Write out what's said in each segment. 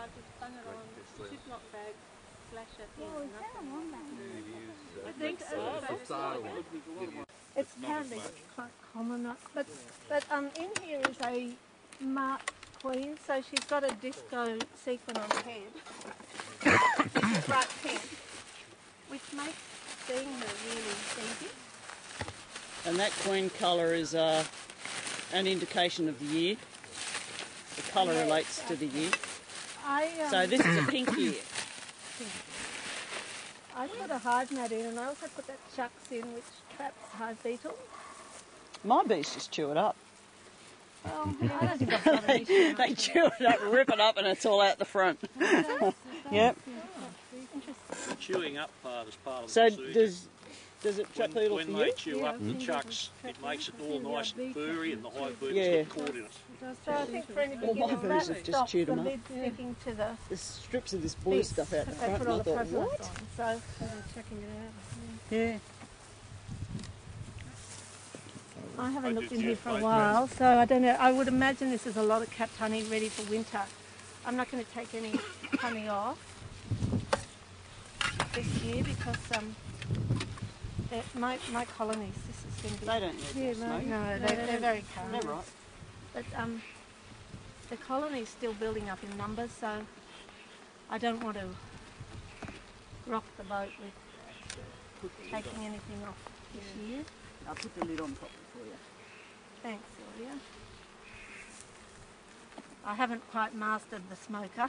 I've just bung it on. Ziploc bag, flash it in. I think it's apparently quite common, but in here is a marked queen, so she's got a disco sequin on her head, which is bright pink, which makes seeing her really easy. And that queen colour is an indication of the year. The colour relates to the year. So this is a pink year. I put a hive mat in, and I also put that chucks in, which traps hive beetles. My bees just chew it up. Well, I don't think I've got an issue. They chew it up, rip it up, and it's all out the front. Yep. The chewing up part is part of the So procedure. does it trap beetle for When you? they chew up the chucks, it makes it all nice and furry, and the hive beetles Yeah. get caught in it. So I think for any All my beginners, bees that have just stops chewed the them up. lid sticking to the There's strips of this blue stuff out the they front, put and all I the thought, preserves what? on. So they're checking it out. Yeah. I haven't looked in here for a while, so I don't know. I would imagine this is a lot of capped honey ready for winter. I'm not going to take any honey off this year because my colonies, this is going to be... They don't need smoke. No, they're very calm. They're right. But the colony's still building up in numbers, so I don't want to rock the boat with taking anything off this year. I'll put the lid on properly for you. Thanks, Sylvia. I haven't quite mastered the smoker.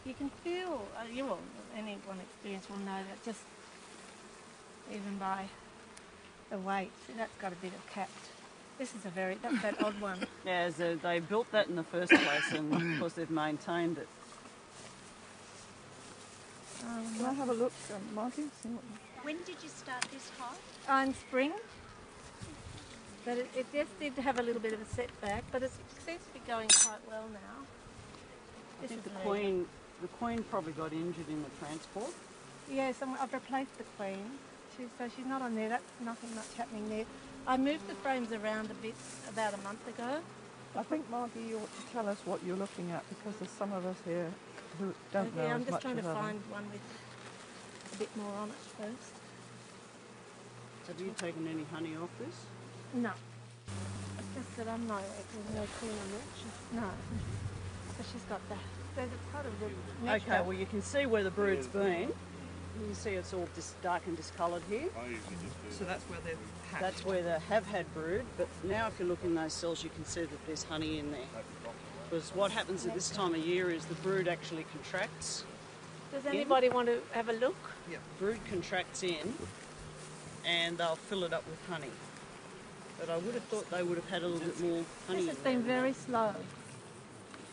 You can feel, anyone experienced will know that just even by the weight, see, that's got a bit of capped. This is that's that odd one. Yeah, so they built that in the first place, and of course they've maintained it. Can I have a look, Margie? When did you start this hive? In spring, but it just did have a little bit of a setback, but it seems to be going quite well now. I think the queen probably got injured in the transport. Yes, I've replaced the queen, so she's not on there. That's nothing much happening there. I moved the frames around a bit about a month ago. I think, Margie, you ought to tell us what you're looking at, because there's some of us here who don't know I'm as just much trying to about them. find one with a bit more on it first. Have you taken any honey off this? No. It's just that I'm not, there's no queen on it. No. So she's got that. There's a part of the Okay, well you can see where the brood's been. You can see it's all dark and discoloured here. So that's where they've hatched. That's where they have had brood, but now if you look in those cells you can see that there's honey in there. Because what happens at this time of year is the brood actually contracts. Does anybody want to have a look? Yeah. Brood contracts in and they'll fill it up with honey. But I would have thought they would have had a little bit more honey. This has been very slow,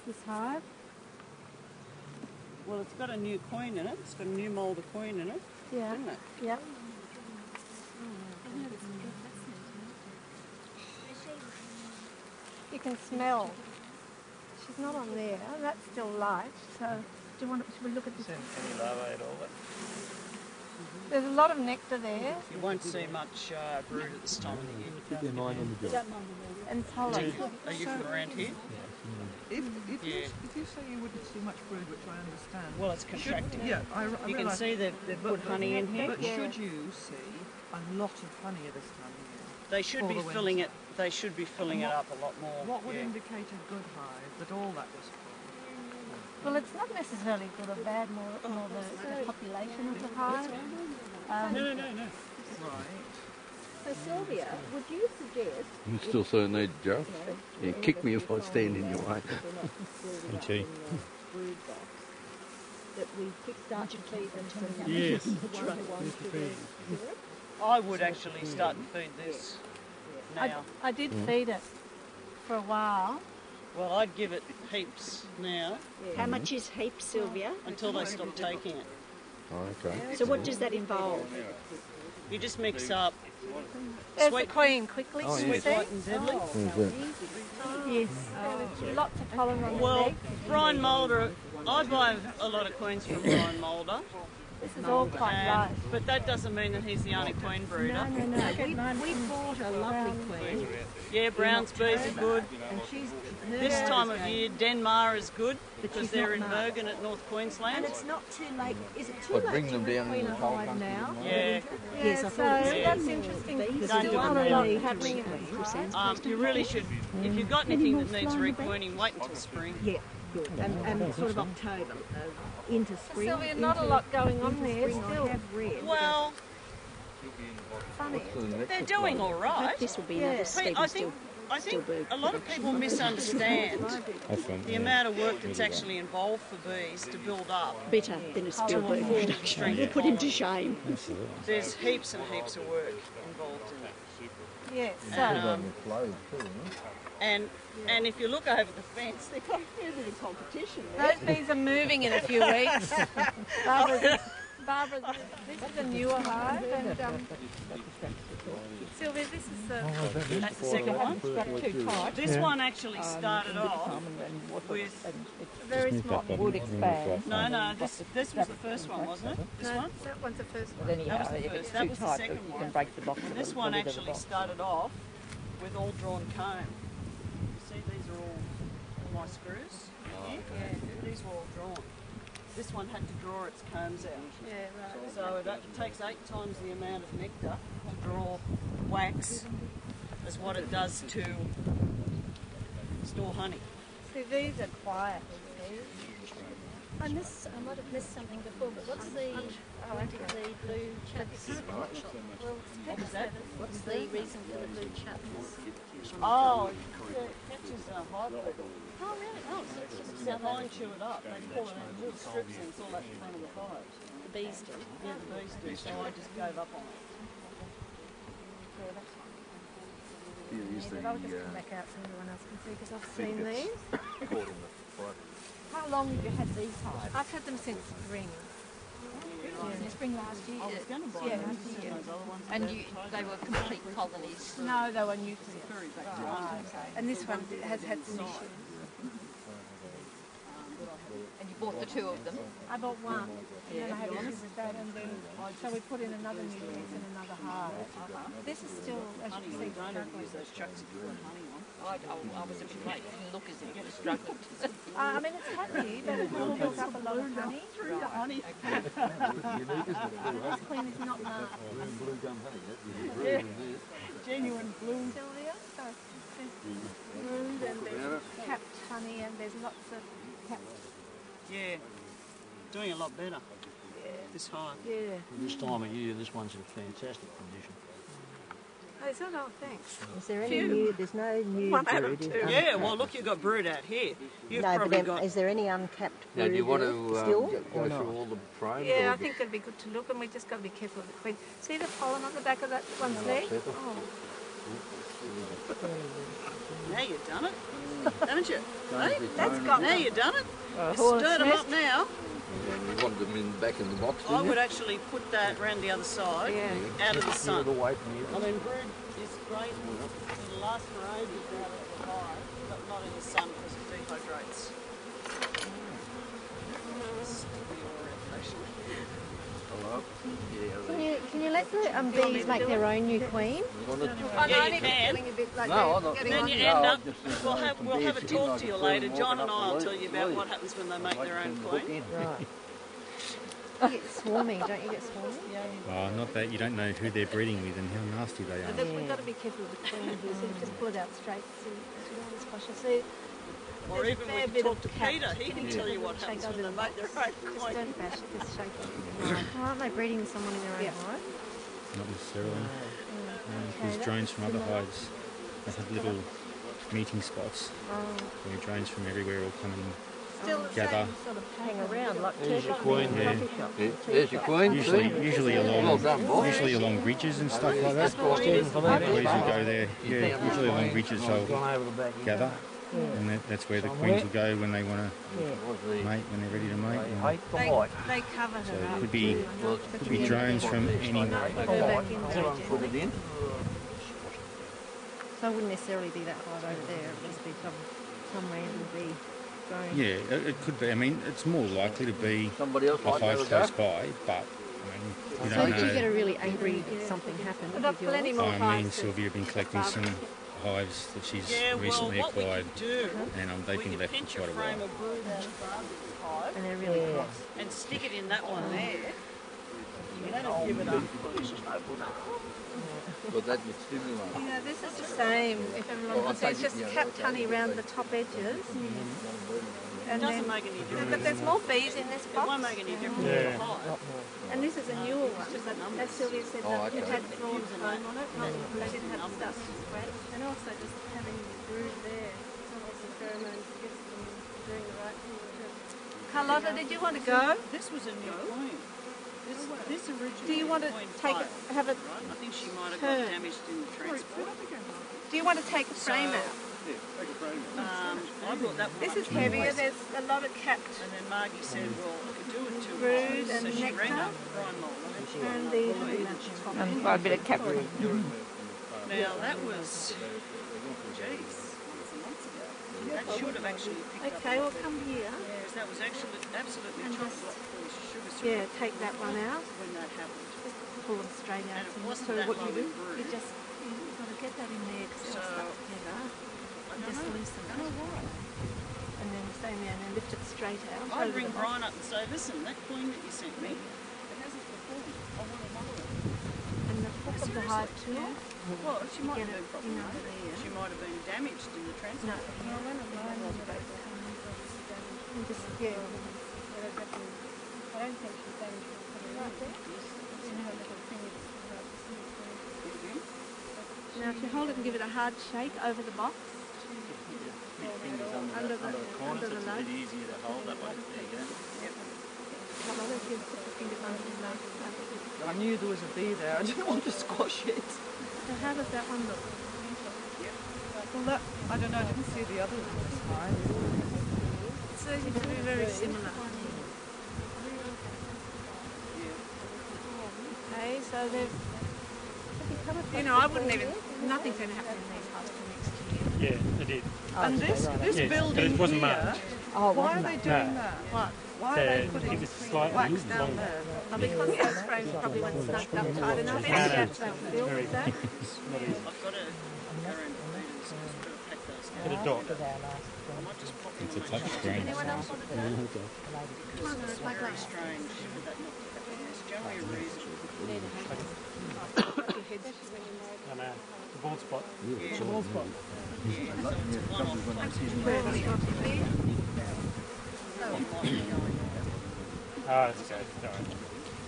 this hive. Well, it's got a new queen in it. It's got a new mould of queen in it, Yeah. isn't it? Yep. You can smell. She's not on there. That's still light. So, should we look at this? There's a lot of nectar there. You won't see much brood at this time of the year. Keep your mind on the job. And pollen. Are you from around here? If you say you wouldn't see much brood, which I understand. Well, it's contracting. Yeah, I You can realise. see they've put honey in here. But should you see a lot of honey at this time of year? They should For be the filling it. They should be filling it up a lot more. What would yeah. indicate a good hive that all that was full? Well, it's not necessarily good or bad, more the population of the hive. No. Right. So Sylvia, would you suggest... You still so need, Joe? Yeah, kick me if I stand in your way. Okay. that we start to feed them some Yes. I would actually start to feed this now. I did feed it for a while. Well, I'd give it heaps now How much is heap, Sylvia? until they stop taking it. Oh, okay. So what does that involve? You just mix up There's sweet, the queen quickly. Oh, Can you yes. see? white and deadly. Who's that? Yes. There's lots of pollen on the Well, egg. Brian Mulder, I buy a lot of queens from Brian Mulder, This is all quite light. but that doesn't mean that he's the only queen brooder. No. We bought a lovely queen Yeah, Brown's bees are good. And she's This time of year, Denmark is good because they're in Bergen at North Queensland. And it's not too late. Is it too But late bring to them down queen in a the cold hive country now? Yeah. Yes, I so thought it was that's interesting. bees. There's Don't still do not it a lot now. happening in this hive. You really should, if you've got anything that needs requeening, wait until spring. Yeah, good. And sort of October into spring. Sylvia, not a lot going on there Spring I still. have read. Well, Funny. they're doing all right. This will be Yeah. another step. I think a lot of people misunderstand the amount of work that's actually involved for bees to build up. Better than a still bird production. We'll put him to shame. There's heaps and heaps of work involved in it. Yeah, so And if you look over the fence, they've got a fair bit of competition there. those bees are moving in a few weeks. Barbara, this is a newer hive, and Sylvia, this is the. That's the second one. strapped too tight. This one actually started off with. Very small. Would expand. No, this was the first one, wasn't it? This No, one? that one's the first But one. anyhow, That was the if first. it's That too was the tight, second you one. can break the box. This one actually started off with all drawn comb. You see, these are all my screws. Yeah, these were all drawn. This one had to draw its combs out. Yeah, right. So it takes 8 times the amount of nectar to draw wax as what it does to store honey. See, these are quiet. I might have missed something before, but what's the blue chaps? What was that? What's the reason for the blue chaps? Oh, it catches hive beetle. Oh really? Oh, so it's just The vine chew it up. They pull it in little strips and it's all at the front of the hive. the bees do. Yeah, the bees do, so I just gave up on it. I'll just come back out so everyone else can see because I've seen these. How long have you had these hives? I've had them since spring. In spring last year. I was going to buy Yeah, those, yeah. those other ones. And they were complete colonies. No, they were nuclear. Very back to London. And this one has had some issues. And you bought the 2 of them. I bought one, and then I had issues with that, and then so we put in another nucleus and another hive. This is still, as you can see, Don't struggling. use those chucks if you put honey on. I was a bit late. It didn't look as if it was struggling. I mean, it's happy, but it pulls up a lot of honey. Through the honey. This queen is not marked. Genuine blue. Sylvia, so there's brood and there's capped honey, and there's lots of capped. Yeah, doing a lot better. This hive. Yeah. This time of year, this one's in fantastic condition. Oh, it's all thanks. Is there any new? There's no new One out of brood. two. Yeah, well, look, you've got brood out here. You've No, but probably then, got. is there any uncapped Now, brood do you want there to still go or through not? all the frames? Yeah, or I think it'd be good to look, and we just got to be careful of the queen. See the pollen on the back of that one's leg? Oh, Now you've done it, haven't you? Hey, that's got now you've done it. horse Stir them nest. up now. you want them back in the box, I didn't you? would actually put that round the other side, Yeah. out of the sun. Away from you. I mean, brood is great. It'll last for ages out of the hive, but not in the sun because it dehydrates. Can you let the bees make their own new queen? Yeah, you can. No, I'm not. Then you end up. We'll have a talk to you later. John and I will tell you about what happens when they make their own queen. Right. You get swarming, don't you get swarming? Oh, not that you don't know who they're breeding with and how nasty they are. We've got to be careful with the queen here, so just pull it out straight. See, Or there's a even fair we can bit talk of to capped. Peter. He can tell you what happens when they make their own queen. Don't bash it, just shake it. Oh, aren't they breeding with someone in their own hive? Not necessarily. There's drones from other hives. They have little meeting spots where drones from everywhere all come and Still the gather. same sort of Hang around like There's your turkeys queen. in a Yeah. coffee shop. There's your queen. Usually Well along done, boss. usually along ridges and stuff like that. Boys will go there. Yeah, usually along ridges they'll gather. And that's where the queens will go when they want to mate, when they're ready to mate. And They cover so her it up. could be drones from anywhere. Put her back in there gently. So it wouldn't necessarily be that hive over there. It would just be some random bee going. Yeah, it could be. I mean, it's more likely to be Somebody else a like hive that close as by, but I mean, you So don't did you get know. a really angry something happened We've got with yours? plenty more Me and hives. Sylvia have been collecting some hives that she's Yeah, well, recently what acquired, we could do, and they've we been could left for pinch a quite a frame while. of brood out of Barbie's hive And they're really close. and stick it in that one there. That'll give it up. But that is similar. Yeah, this is the same. If everyone looks, it's just capped honey around the top edges. And It doesn't then, make any difference. but there's more bees in this It box. won't make any difference to the hive. And this is a newer one. As Sylvia said, that it had drawn foam on it. They didn't have the stuff to spread. And also just having the brood there. Some of the pheromones gets them doing the right thing. Carlotta, did you want to go? This was a new queen. This originally Do you want to queen take it, five, have it right? I think she might have turn? got damaged in the transport. Do you want to take a frame out? I brought that one. This up is to heavier. replace. There's a lot of capped And then Margie said, well, I could do it too brood high. and So she rang nectar. up Brian Molan and she and went, these "Oh, have been and at the she's top. got And quite a bit of cap. Now that was, geez, months and months ago. That should have actually picked up. Okay, well come here. Yes, that was actually absolutely And chock-block full of sugar syrup Yeah, take that one out. when that happened. Just pull them straight out. And it So wasn't so that what you low do, in brood. you've got to get that in there because So, it'll stuck together. I Just don't know. loosen I don't it. know why. And then same there, and then lift it straight out. I'd over ring the box. Brian up and say, listen, that queen that you sent me, it hasn't performed. I want a mother. And the top of the hive too. Well, she might Get have it been in problematic. under there. She might have been damaged in the No, transport. no, when it lies on the back, and just, yeah. I don't think she's damaged right there. In her little thing. Now if you hold it and give it a hard shake over the box. Under the lid. easier to hold that way. There you go. Come on, if you put the fingers under the lid. I knew there was a bee there. I didn't want to squash it. So how does that one look? Well, that, I don't know. I didn't see the other hive. So they seem to be very similar. Okay, so they've, you know, I wouldn't even, nothing's going to happen in these hives till next year. Yeah, it did. And this Yes, building it wasn't here, much. why are they doing No. that? What? Why are they It putting was slightly wax down longer. there? Well, because those frames probably weren't snugged up tight enough. Any gaps they'll fill with that. I've got to go around the meetings, so I've got to pack those down. Hit a dot. I might just pop them It's a on my touch shelf. screen. Anyone else want to do it? Okay. Come on, it's like Very that. strange with that not happening. There's generally a reason. And the bald spot. Yeah. Bald spot. Yeah, so it's a one-off close Where was it? Oh, that's okay. Sorry.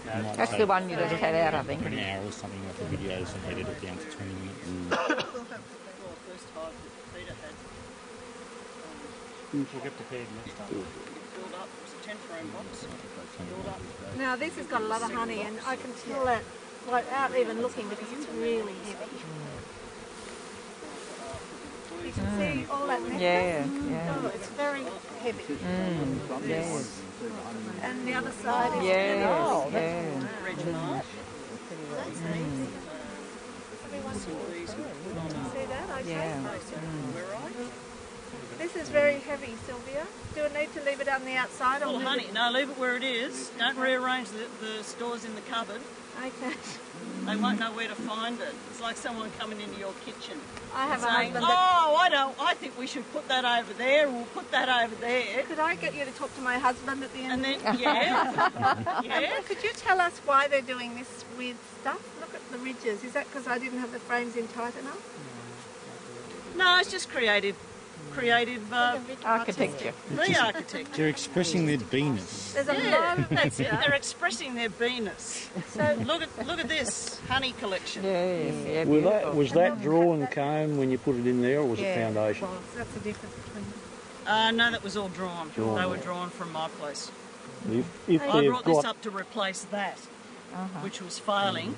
No, That's the one you just had out, I think. An hour or something like the videos and edit it down to 20 minutes. Well, first hive that Peter had we'll get prepared next time. filled up. It was a 10-frame box. Filled up. Now this has got a lot of honey, and I can tell that without even looking because it's really heavy. You can see all that nectar. Yeah, yeah. Oh, it's very heavy. Yes. And the other side is Yes. oh, Yeah. Reginald. see that? Okay. Yeah. Where are you? This is very heavy, Sylvia. Do I need to leave it on the outside or Well, move honey, it? no, leave it where it is. Don't rearrange the stores in the cupboard. Okay. They won't know where to find it. It's like someone coming into your kitchen I have a saying, husband that... oh, I think we should put that over there, we'll put that over there. Could I get you to talk to my husband at the end? And then, yeah, yeah. Could you tell us why they're doing this weird stuff? Look at the ridges. Is that because I didn't have the frames in tight enough? No, it's just creative Architecture. re-architecture. They're expressing their beeness. There's a Yeah, lot of that's it. They're expressing their beeness. So Look at this honey collection. Yes, yeah, Was beautiful. that drawn comb when you put it in there, or was it yeah, foundation? well, that's the difference between. No, that was all drawn. They were drawn from my place. If I they've brought this got up to replace that, which was failing,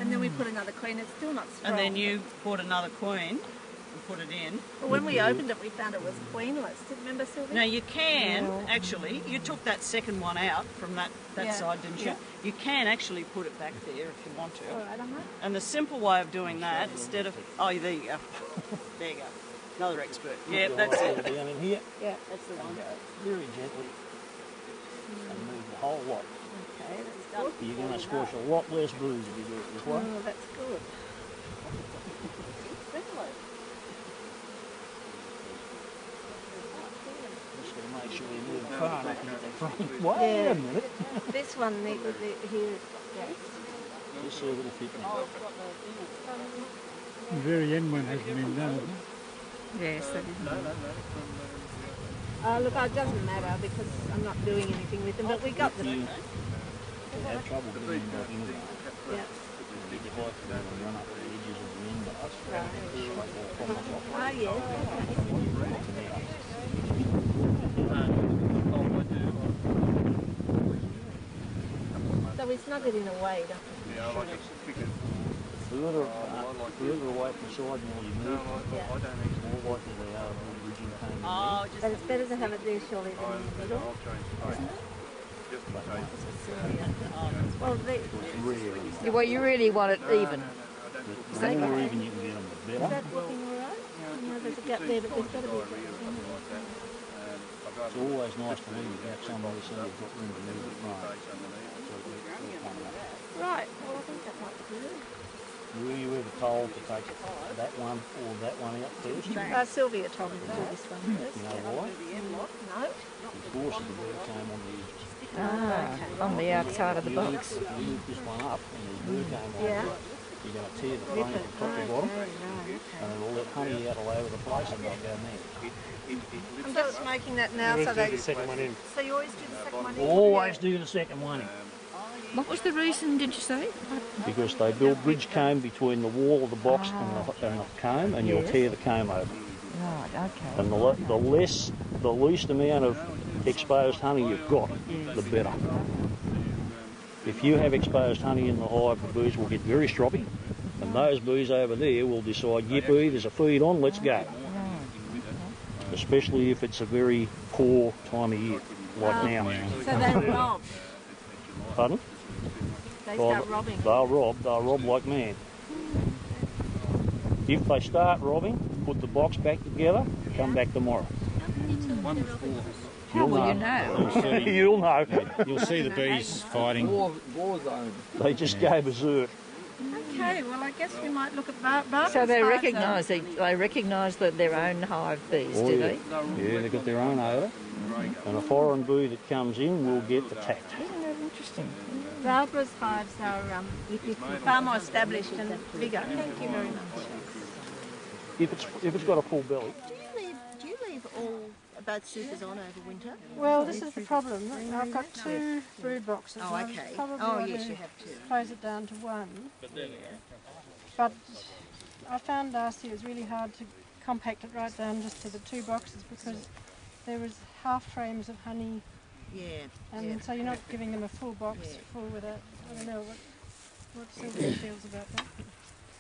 And then we put another queen. It's still not strong. and then you bought another queen and put it in. Well, when we opened it, we found it was queenless. Did you remember, Sylvia? Now you can actually, you took that second one out from that Yeah. side, didn't you? Yeah. You can actually put it back there if you want to. All right, I'm right. And the simple way of doing that, instead of, oh, there you go. There you go. Another expert. Yeah, that's it. down in here, Yeah. That's the one. very gently, and move the whole lot. Okay, that's done. You're going to squash a lot less blues if you do it this way. Oh, that's good. Really? sure you move far enough to get the frame. Wait Yeah. a minute. This one here. Yes. Just see a little fit now. The very end one hasn't been done, has it? Yes, that is. Look, it doesn't matter because I'm not doing anything with them, but we got them. You have trouble getting them back anyway. Yeah. You get like to run up the edges of the end bars. Ah, yes. So we snug it in a way, don't we? Yeah, I like it. Further away from the side more you move, Yeah. more likely they are to ridge and cone. Oh, But it's better to have it there surely than in the middle. Well, Yeah, well, you really want it even. The more even you can get them, the is better. that looking alright? No, there's a gap there, but there's got to be a gap. It's always nice to leave a gap somewhere so you've got room to move the frame. Right, well I think that might be good. Were you ever told to take that one or that one out first? Sylvia told me to do this one first. You know why? No? Because of the bird came on the edges. Ah, on the outside of the box. If you move this one up and the bird came on, Yeah. you're going to tear the frame from top to bottom, and it'll let honey out all over the place and they'll go there. I'm just making that now so Do they... the second one in. So you always do the second one in? Always do the second one in. What was the reason, did you say? Because they build bridge comb between the wall of the box and the comb, and you'll tear the comb over. Right, okay. And the least amount of exposed honey you've got, the better. If you have exposed honey in the hive, the bees will get very stroppy, and those bees over there will decide, yippee, there's a feed on, let's go. Especially if it's a very poor time of year, like now. So they rob. Pardon? They start robbing. They'll rob like mad. If they start robbing, put the box back together, come back tomorrow. How will you know? You'll know. You'll see the bees fighting. War zone. They just go berserk. Okay, well I guess we might look at Barbara's So they hives, recognise that their own hive bees, Oh, do yeah. they? Yeah, they've got their own odour. And a foreign bee that comes in will get attacked. Isn't that interesting? Barbara's hives are far more established and bigger. Thank you very much. If it's got a full belly. Do you leave all both supers on over winter? Well, this is the problem. I've got 2 brood boxes. Oh, okay. Probably Yes, you have to. close it down to 1. But I found last year it was really hard to compact it right down just to the 2 boxes because there was half frames of honey. Yeah. And so you're not giving them a full box full with it. I don't know what Sylvia feels about that.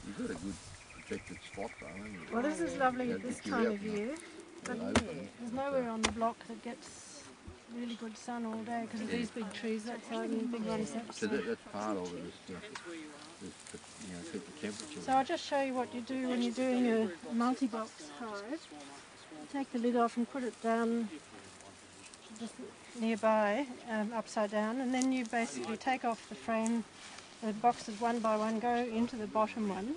You've got a good protected spot though, haven't you? Well, this is lovely at this time of year. But there's nowhere on the block that gets really good sun all day because of these big trees that side and the big ones that So side. that's part of it, is to keep the temperature. So I'll just show you what you do when you're doing a multi-box hive. Take the lid off and put it down just nearby, upside down, and then you basically take off the frame, the boxes one by one go into the bottom one,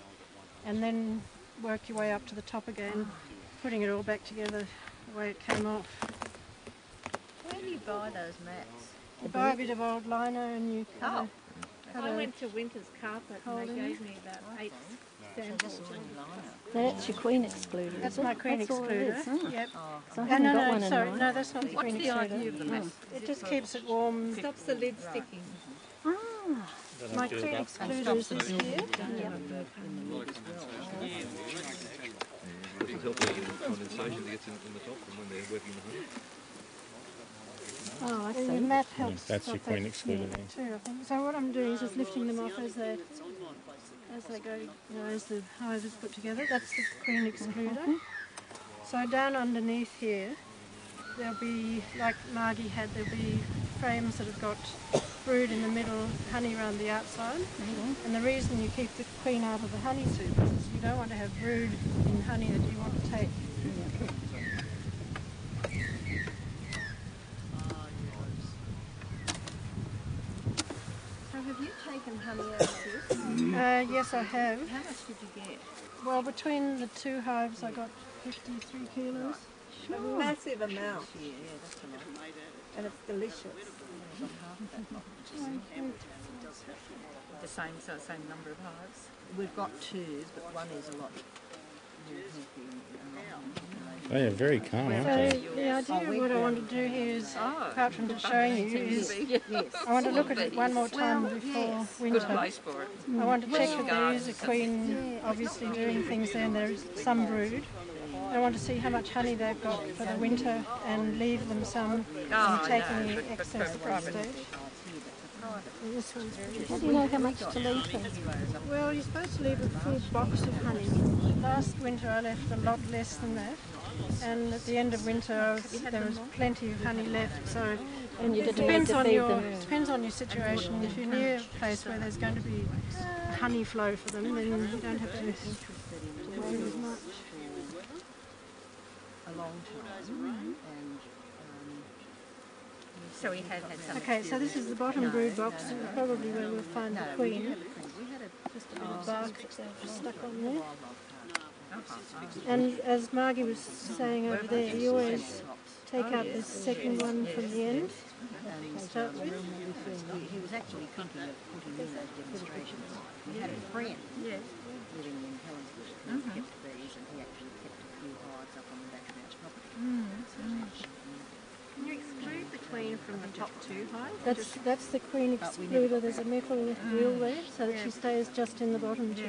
and then work your way up to the top again, putting it all back together the way it came off. Where do you buy those mats? You buy a bit of old lino and you cut I went to Winter's Carpet and they gave me about 8 samples. That's your queen excluder. That's my queen excluder. Yep. So I No, haven't got no, one no, in sorry, mine. no, that's not the What's queen the excluder. idea of the mat? It just keeps it warm. Stops the lid sticking. My queen excluder is here. This will help with the condensation that gets in the top and when they're working the honey. Oh, I see. The mat helps. That's stop your queen that excluder too, I think. So what I'm doing is just lifting them off as they go, as the hive is put together. That's the queen excluder. So down underneath here, there'll be, like Margie had, there'll be frames that have got brood in the middle, honey around the outside. And the reason you keep the queen out of the honey soup is you don't want to have brood in honey that you want to take. So have you taken honey out of this? Yes, I have. How much did you get? Well, between the 2 hives, I got 53 kilos. A massive amount. Yeah, that's a lot. And it's delicious. The same number of hives. We've got 2, but one is a lot more healthy. They are very calm, aren't So they? the idea of what I want to do here is, apart from just showing you, is I want to look at it one more time before winter. Good place for it. I want to check that there is a queen obviously doing things there and there is some brood. I want to see how much honey they've got for the winter and leave them some and take any excess at that stage. This one's pretty. How do you know how much to leave them? Well, you're supposed to leave a full box of honey. Last winter I left a lot less than that, and at the end of winter there was plenty of honey left. So And you it didn't need depends on your situation. If you're near a place where there's going to be honey flow for them, then you don't have to worry as much. A long time. And So we had some. Okay, so this is the bottom brood box, probably where we'll find the queen. Just a bit of bark that they've stuck on there. And as Margie was saying over there, you always take out the second one from the end to start with. he was actually thinking of putting in those demonstrations. He had a friend living in Highlands who kept bees, and he actually kept a few hives up on the back of our property. Can you exclude the queen from the top 2 hives? That's the queen excluder. There's a metal wheel there, so that she stays just in the bottom 2.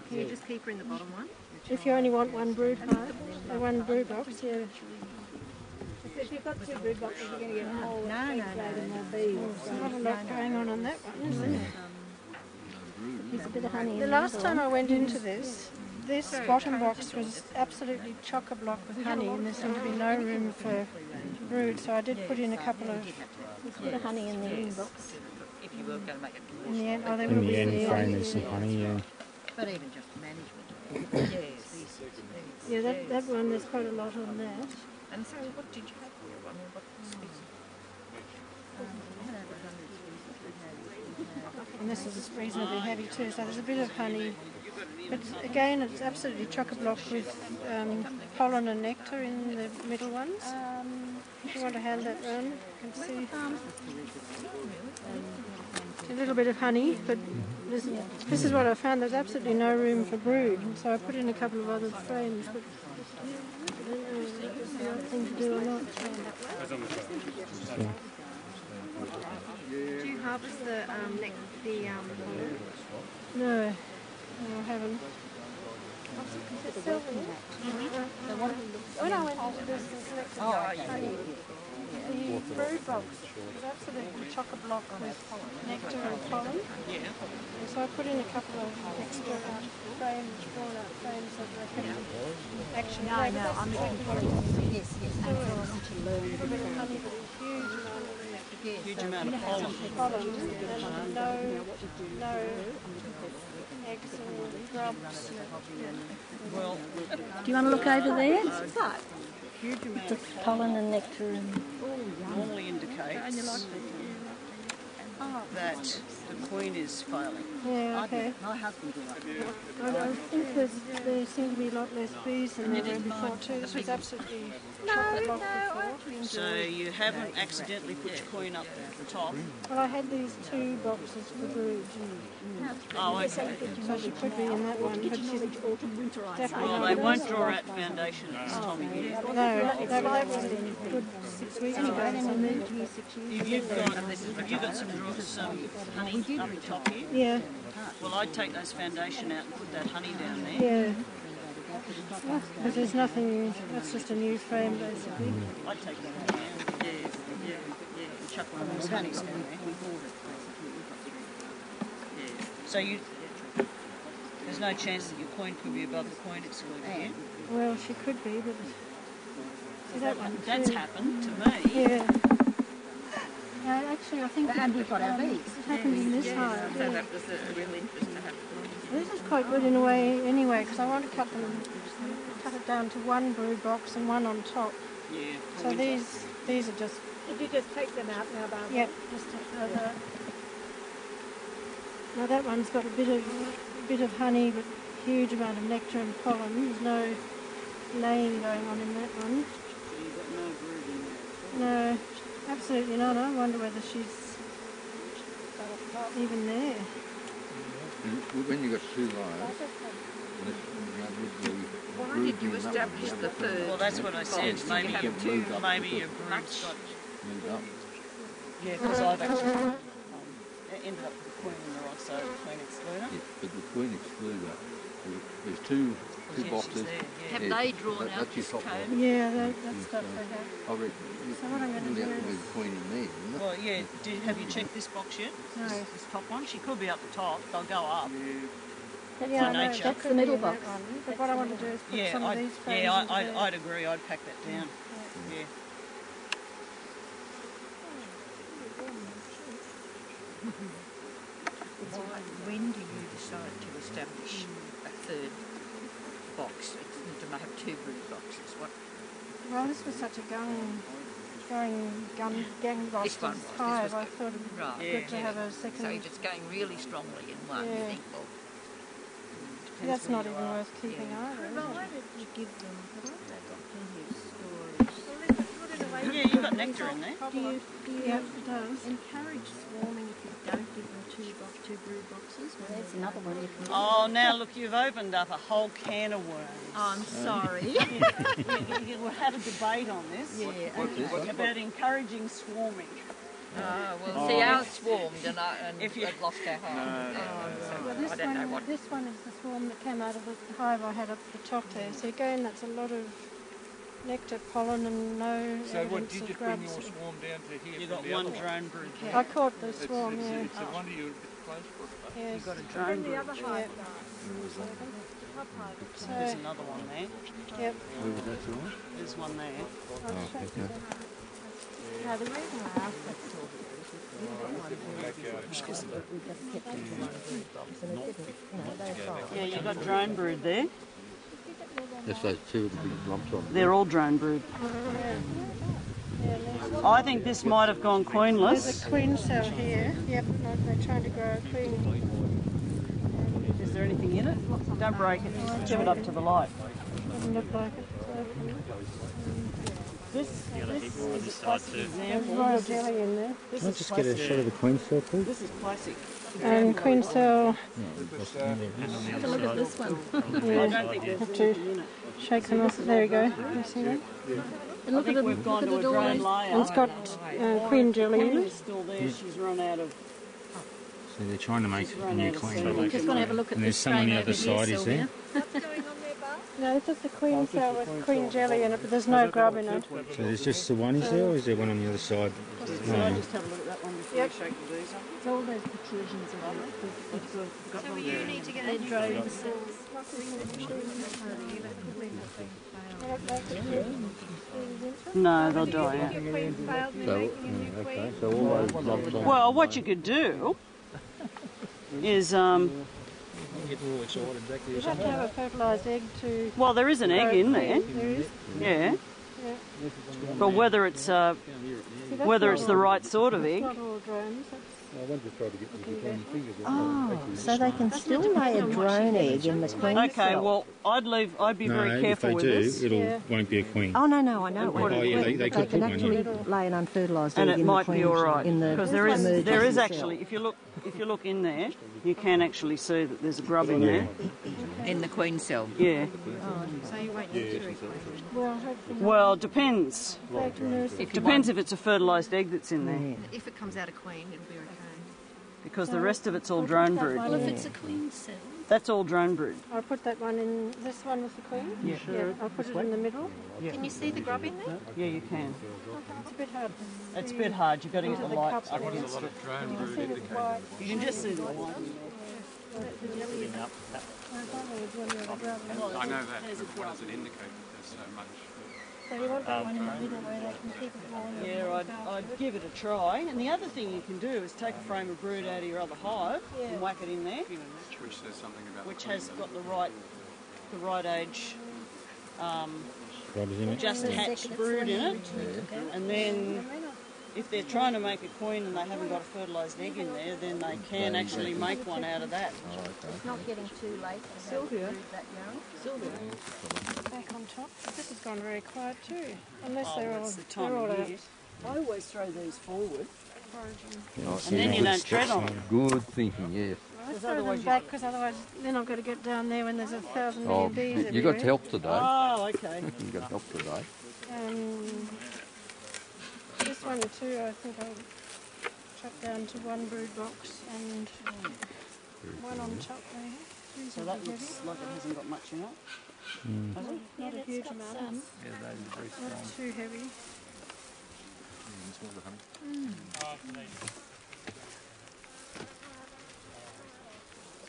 Can you just keep her in the bottom one? If you only want one brood hive, one brood box, yeah. If you've got 2 brood boxes, you're going to get a whole egg load and more bees. There's not a lot going on that one, is there? There's a bit of honey. The last time I went into this bottom box was absolutely chock-a-block with honey, and there seemed to be no room for brood, so I did put in a couple of... There's a bit of honey in the end box. If you were going to make it. In the end, oh, there will In be the in end frame, there's some honey, yeah. But even just management. Yeah, that one, there's quite a lot on that. And so what did you have for your one? What species? And this is reasonably heavy too, so there's a bit of honey. But again, it's absolutely chock-a-block with pollen and nectar in the middle ones. If you want to hand that round, you can see. A little bit of honey, but this is what I found. There's absolutely no room for brood, so I put in a couple of other frames. But I don't know if this is the right thing to do or not. Do you harvest the pollen? No, I haven't. When I went into this and selected honey, the brood box was absolutely chock-a-block with nectar and pollen. And so I put in a couple of extra frames, drawn-out frames so that I can actually... No, I'm looking Yes. Still a little bit of honey, but a huge amount of pollen. And no eggs or grubs. Well, Do you want to look over there? huge amount The of pollen and nectar and... normally indicates that the queen is failing. Yeah, okay. My husband grew up there. I think there seem to be a lot less bees than there were before too. This was absolutely chock-a-block before. So you haven't accidentally put your queen up at the top? Well, I had these 2 boxes for brood. Oh, okay. So she could be in that one, but she's definitely Well, not they in won't this. draw out foundation at this time of year. No, that was a good 6 weeks ago. If you've got some honey up the top here, Yeah, well, I'd take those foundation out and put that honey down there. yeah. Because there's nothing, that's just a new frame basically. I'd take that honey out. Yeah. And chuck one of those honeys down there. So there's no chance that your queen could be above the queen excluder here? Well, she could be, but... See that one That's too. happened to me. Yeah. Actually, I think And we've got our bees. it happened in this hive. So Yeah. that was a real interest to have. This is quite good in a way anyway, because I want to cut it down to one brood box and one on top. Yeah. So these are just... Did you just take them out now, Barbara? Yep, just a now that one's got a bit of honey, but huge amount of nectar and pollen. There's no laying going on in that one. So you've got no brood in there. No, absolutely not. I wonder whether she's even there. When you've got two lives, Why did you establish the third? Well, that's what I said. box? Maybe You have your two brood's got... moved up. Yeah, because I've actually ended up with the queen in the right side of the queen excluder. Yeah, but the queen excluder, there's two boxes. Have they drawn out That's your this top comb? box. Yeah, that's got for her. I reckon So what I'm going to you'll do have to is... leave the queen in there, isn't it? Well, yeah. Have you checked this box yet? No. This top one? She could be up the top. They'll go up. Yeah, I know, nature. that's the middle box. But what I want to do is put Yeah, some of these frames into there. I'd agree. I'd pack that down. Yeah. When do you decide to establish a third box? To have two brood boxes? What? Well, this was such a gangbusters This hive. was I thought it would right. be good to have a second. So it's going really strongly in one. You Yeah. think, well, That's not even worth keeping either. is it? Provided you give them, provided they've got plenty of storage. Yeah, you've got nectar in there. Do you Yep, it does. encourage swarming if you don't give them two brood boxes? Well, there's another one you can... Oh, now look, you've opened up a whole can of worms. I'm sorry. We'll have a debate on this. Yeah. About encouraging swarming. well, see, ours swarmed and If you- I've lost our hive. Well, So I don't know what. this one is the swarm that came out of the hive I had up the top there. So again, that's a lot of nectar, pollen, and no So what, evidence did you of just bring your grubs. swarm down to here? You've from got the one other drone brood I there. caught the swarm, yeah. It's a wonder you're a bit close for it. Yes. You've got a drone brood. Yeah. There's So, another one there. yep. Where was that from? There's one there. I'll show you. Now, the reason I asked that Yeah, you've got drone brood there. That's those two with the big lumps on. They're all drone brood. I think this might have gone queenless. There's a queen cell here. Yep, no, they're trying to grow a queen. Is there anything in it? Don't break it. Just give it up to the light. Doesn't look like it. This is a classic There's example. royal jelly in there. This Can I is just get a shot of the queen cell, please? This is classic. And queen cell, Have a look at this one. I don't think there's have anything to in it. shake them off. There you go. You see that? And I look at think the, we've gone look to at a the drone doorway. And it's layer. got queen jelly in Queen it. is still there. She's run out of. So they're trying to make a new queen. I'm just going to have a look at And this there's some on frame the over other here, side, is there? Sylvia. No, it's just a queen cell with queen jelly in it, but there's no grub in it. So there's just the one, is there, or is there one on the other side? Should I just have a look at that one before you shake the bees? It's all those protrusions around it. We've got one there. need to get They're a drone cells. No, they'll die out. Okay, so all those lumps on. Well, what you could do is, You have to have a fertilised egg to... well, there is an egg in there. There is. Yeah. But whether it's See, that's whether not it's the all- right sort of egg. Not all drones. So they can still lay a drone egg in the queen Okay, cell. well, I'd be No, very if careful they with do, this, it'll Yeah. won't be a queen. Oh no, I know. Oh, yeah, they could can put one actually in. lay an unfertilised and egg it in might the be queen all right in the because there is emergency cell. actually, if you look in there, you can actually see that there's a grub in there. In the queen cell. Yeah. So you won't need to Well, hopefully Well, depends. they can nurse it. Depends if it's a fertilised egg that's in there, If it comes out a queen, it'll be okay. because the rest of it's all drone brood. Well, if it's a queen cell, That's all drone brood. I'll put that one in, this one with the queen? Yeah. Yeah, I'll put it in the middle. Can you see the grub in there? Yeah, you can. It's a bit hard to see. It's a bit hard. You've got to get the Into the light cup up there. against it. You see the white. You can just see the white. I know that, but what does it indicate that there's so much? So you want that one in the middle where they can keep it warm. Yeah, I'd give it a try. And the other thing you can do is take a frame of brood out of your other hive and whack it in there, Which says something about which the has got the right age, Grubs in it. just hatched brood in it, and then if they're trying to make a queen and they haven't got a fertilised egg in there, then they can actually make one out of that. Oh, okay. It's not getting too late. Sylvia. That young. Sylvia. Back on top. This has gone very quiet too. Unless Oh, they're all, it's the time they're all of out year. I always throw these forward, Oh, and then you don't tread on them. good thinking, yes. I throw them back because otherwise then I've got to get down there when there's 1,000 million Oh, bees you got everywhere. help today. Oh, okay. You got help today. This one too, I think I'll chop down to one brood box and one on top there. These So are that heavy. looks like it hasn't got much in it. Has it? Not a huge amount. Some. Not too heavy.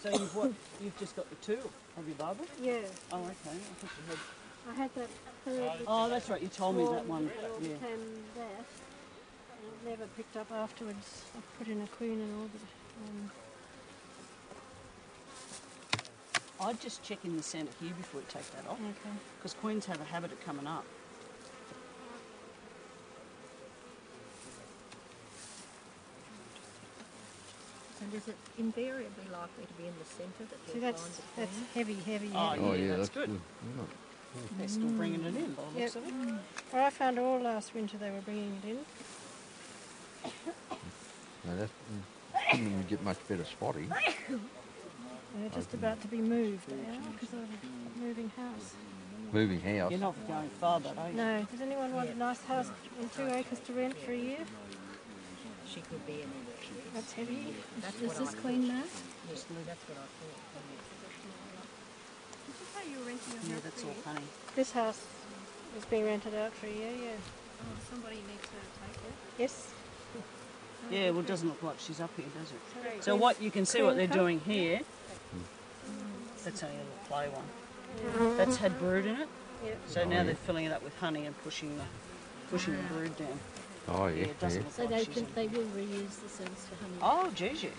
So you've just got the two, have you, Barbara? Yeah. Oh, okay. I thought you had... I had that third. Oh, that's right. You told me that one. It all Yeah. became that. And it never picked up afterwards. I put in a queen and all, but I'd just check in the centre here before you take that off, okay. because queens have a habit of coming up. And is it invariably likely to be in the centre that See, you'll that's find the queen? heavy, heavy, Oh, heavy. Oh, yeah, yeah, that's that's good. good. They're still bringing it in by the looks Yep. of it. Well, I found all last winter they were bringing it in. No, that's, you get much better spotting. They're just about to be moved now because of a moving house. Moving house. You're not going far, but are you? No. Does anyone want a nice house in 2 acres to rent for a year? She could be anywhere. She could. That's heavy. That's Is what this I queen thought. mark? Yes, that's what I thought. Did you say you were renting a Yeah, house that's for a all year? honey. This house is being rented out for a year, yeah. Oh, somebody needs to take it. Yes. Yeah, well, it doesn't look like she's up here, does it? Sorry. So what you can see what they're Queen doing here. That's only a little play one. That's had brood in it. Yep. So now they're filling it up with honey and pushing the brood down. Oh, Yeah, yeah. it doesn't look So like they she's can, in. they will reuse the cells for honey. Oh, geez, yeah.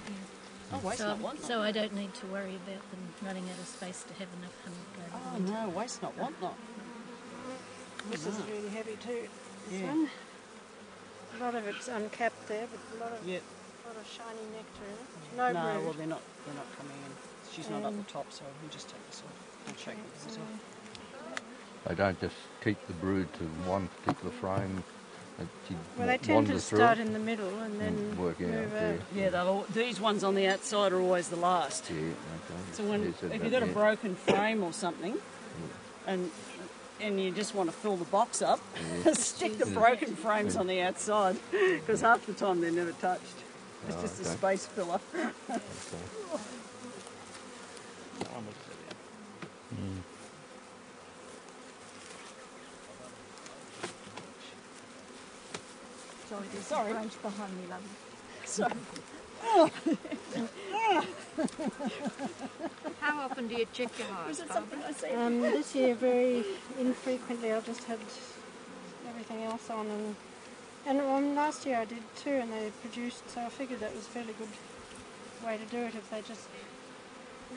Oh, waste not, want So not. I don't need to worry about them running out of space to have enough honey to go to the Oh, winter. no, waste not, want not. This is really heavy too. This Yeah. one. A lot of it's uncapped there, but a lot of Yep. shiny nectar in it. No No, brood. well, they're not coming in. She's not up the top, so we'll just take this off. I'll shake this off. They don't just keep the brood to one particular frame. Well, they tend to start in the middle and then work out. move Yeah. out. Yeah, these ones on the outside are always the last. Yeah, okay. So when, Yes, if that- you've got a yeah. broken frame or something, and you just want to fill the box up, stick the broken frames on the outside, because half the time they're never touched. It's Oh, just a okay. space filler. Okay. Sorry, there's a branch behind me, love. So, How often do you check your hives, Barbara? This year, very infrequently. I just had everything else on, and last year I did too, and they produced. So I figured that was a fairly good way to do it if they just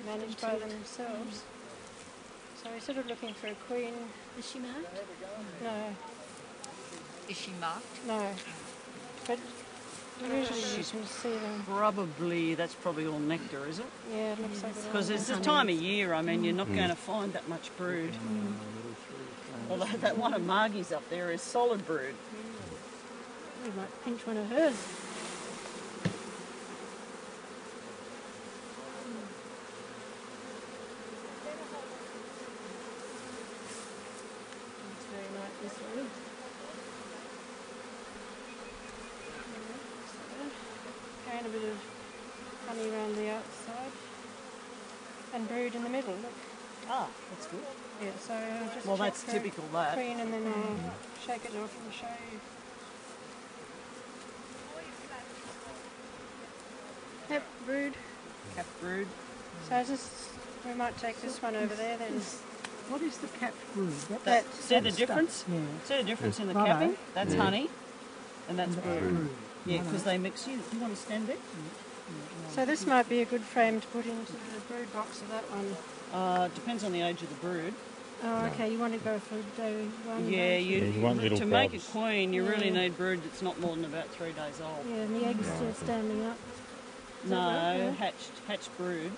managed by themselves. So we're sort of looking for a queen. Is she marked? No, Is she marked? no, but usually you can see them. that's probably all nectar, is it? Yeah, it looks like it. Because it's the time of year, I mean, you're not going to find that much brood. Although that one of Margie's up there is solid brood. We might pinch one of hers. It's very light, this one. Gain a bit of honey around the outside and brood in the middle. Look. Ah, that's good. Yeah, so I'll just Well, check that's for typical, that. queen and then I'll shake it off and show you. Yep, brood. Cap brood. So we might take this one over there then. What is the capped brood? See the difference? Yeah. See the difference in the Righto. capping? That's Yeah. honey, and that's brood. Brood. Yeah, because they mix you. Do you want to stand there? So this might be a good frame to put into the brood box of that one. Depends on the age of the brood. Oh, okay, you want to go for day one? Yeah, you want little to make a grubs. queen, you really need brood that's not more than about 3 days old. Yeah, and the egg's still standing up. No, hatched brood,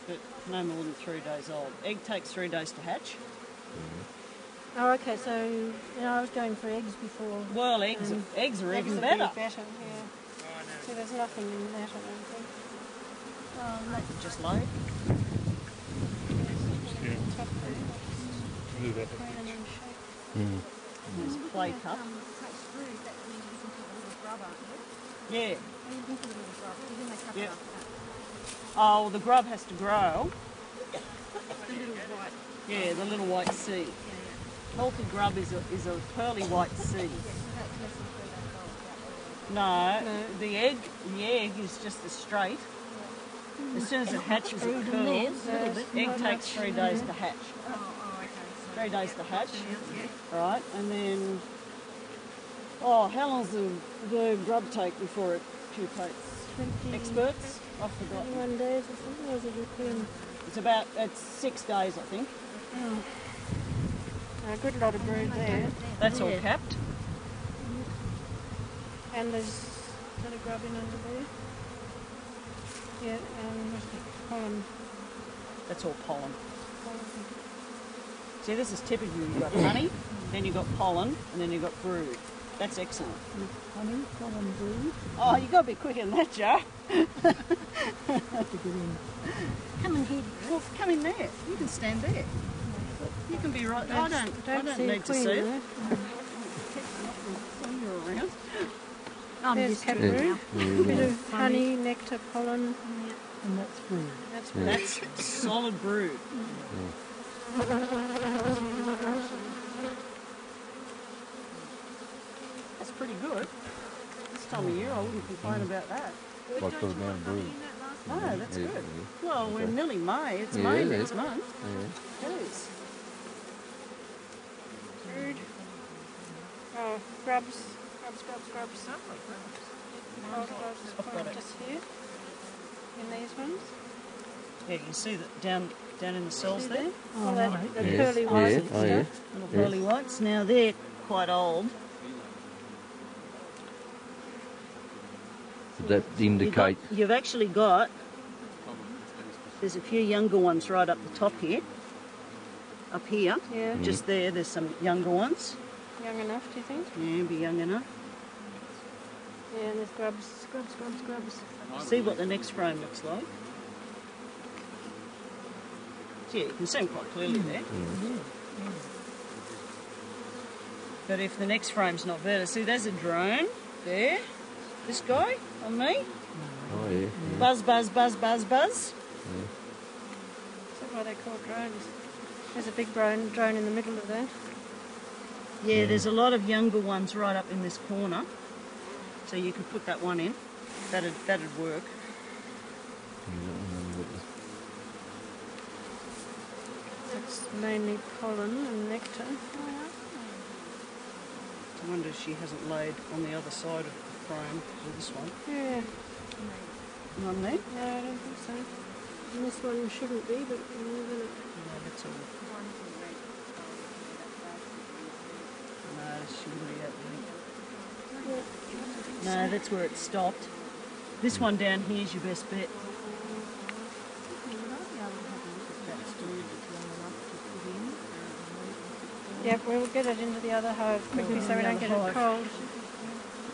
but no more than 3 days old. Egg takes 3 days to hatch. Oh, okay, so, you know, I was going for eggs before. Well, eggs are even better. Yeah. See, there's nothing in that, I don't think. Just load. There's a play cup. Yeah. Yep. Oh, the grub has to grow. Yeah, the little white seed. Healthy grub is a pearly white seed. No, the egg is just as straight. As soon as it hatches, it curls. Egg takes 3 days to hatch. 3 days to hatch. Right, and then how long does the grub take before it pupates? Experts? I forgot. 21 days or something, or is it depend? It's 6 days, I think. Oh. A good lot of brood there. That's all capped. And there's a bit of grub in under there. Yeah, where's the pollen? That's all pollen. See, this is typical. You've got honey, then you've got pollen, and then you've got brood. That's excellent. Honey, pollen, brood. Oh, you've got to be quicker than that, Joe. Come in here. Well, come in there. You can stand there. You can be right there. I don't need to see it. You're around. There's cat brood. A bit of honey, nectar, pollen. And that's brood. That's solid brood. That's pretty good. This time of year, I wouldn't complain about that. Like for the amount of brood. No, that's Yeah, good. yeah. Well, we're nearly May. It's Yeah, May it next is. month. Yeah. It is. Brood. Oh, grubs. I've got it. Just here. In these ones. Yeah, you can see that down in the cells there. Oh, the Yes. pearly whites and Oh, yeah. stuff. Little pearly whites. Now they're quite old. Does that indicate? You've actually got. There's a few younger ones right up the top here. Up here. Yeah. Just there. There's some younger ones. Young enough, do you think? Yeah, be young enough. Yeah, and there's grubs. See what the next frame looks like. So yeah, you can see them quite clearly there. But if the next frame's not better, see there's a drone there. This guy on me. Oh yeah. Buzz, buzz, buzz, buzz, buzz. Is that why they're called drones? There's a big drone in the middle of that. Yeah, there's a lot of younger ones right up in this corner. So you could put that one in. That'd work. It's mainly pollen and nectar. I wonder if she hasn't laid on the other side of the frame with this one. Yeah. None there? No, I don't think so. And this one shouldn't be, but we're gonna. No, that's all. No, she wouldn't be that big. No, that's where it stopped. This one down here is your best bet. Yeah, we'll get it into the other hive quickly so we don't get it cold.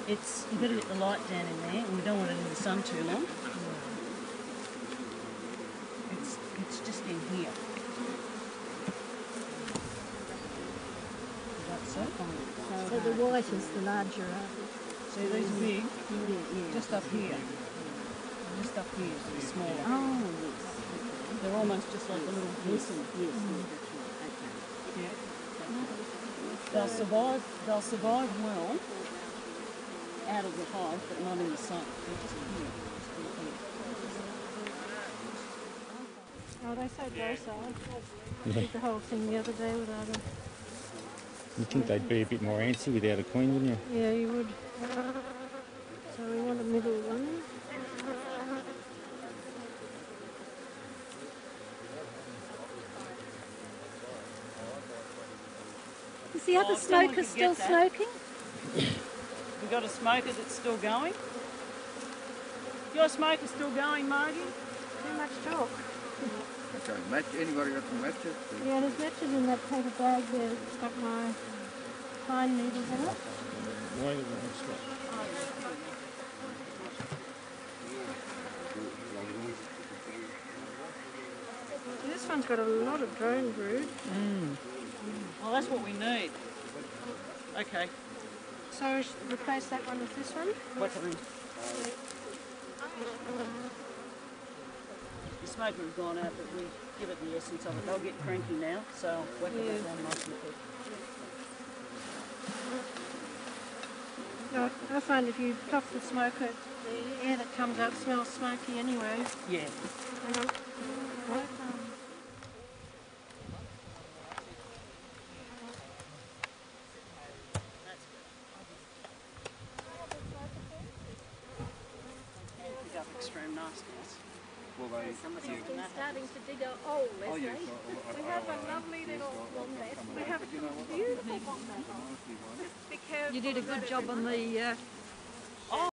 You've got to get the light down in there, and we don't want it in the sun too long. It's just in here. So the white is the larger See, these are big. Just up here. Just up here is the smaller. Oh, yes. They're almost just like a little glisten. Yes. Yeah. They'll survive well out of the hive, but not in the sun. They're just here. Oh, they're so docile. I did the whole thing the other day without them. You'd think they'd be a bit more antsy without a queen, wouldn't you? Yeah, you would. So we want a middle one. the other smoker still smoking? We've got a smoker that's still going. Your smoker's still going, Margie? Too much talk. Okay, match. Anybody got some matches? Yeah, there's matches in that paper bag there that's got my pine needles in it. This one's got a lot of drone brood. Well, that's what we need. Okay. So replace that one with this one? What the smoker has gone out, but we give it the essence of it. They'll get cranky now, so whack that one nice and quick. No, I find if you top the smoker, the air that comes out smells smoky anyway. Yeah. Hang on. Extreme nastiness. Someone's starting to dig a hole, Leslie. We have a lovely little wombat. We have beautiful wombat. You did a good job on the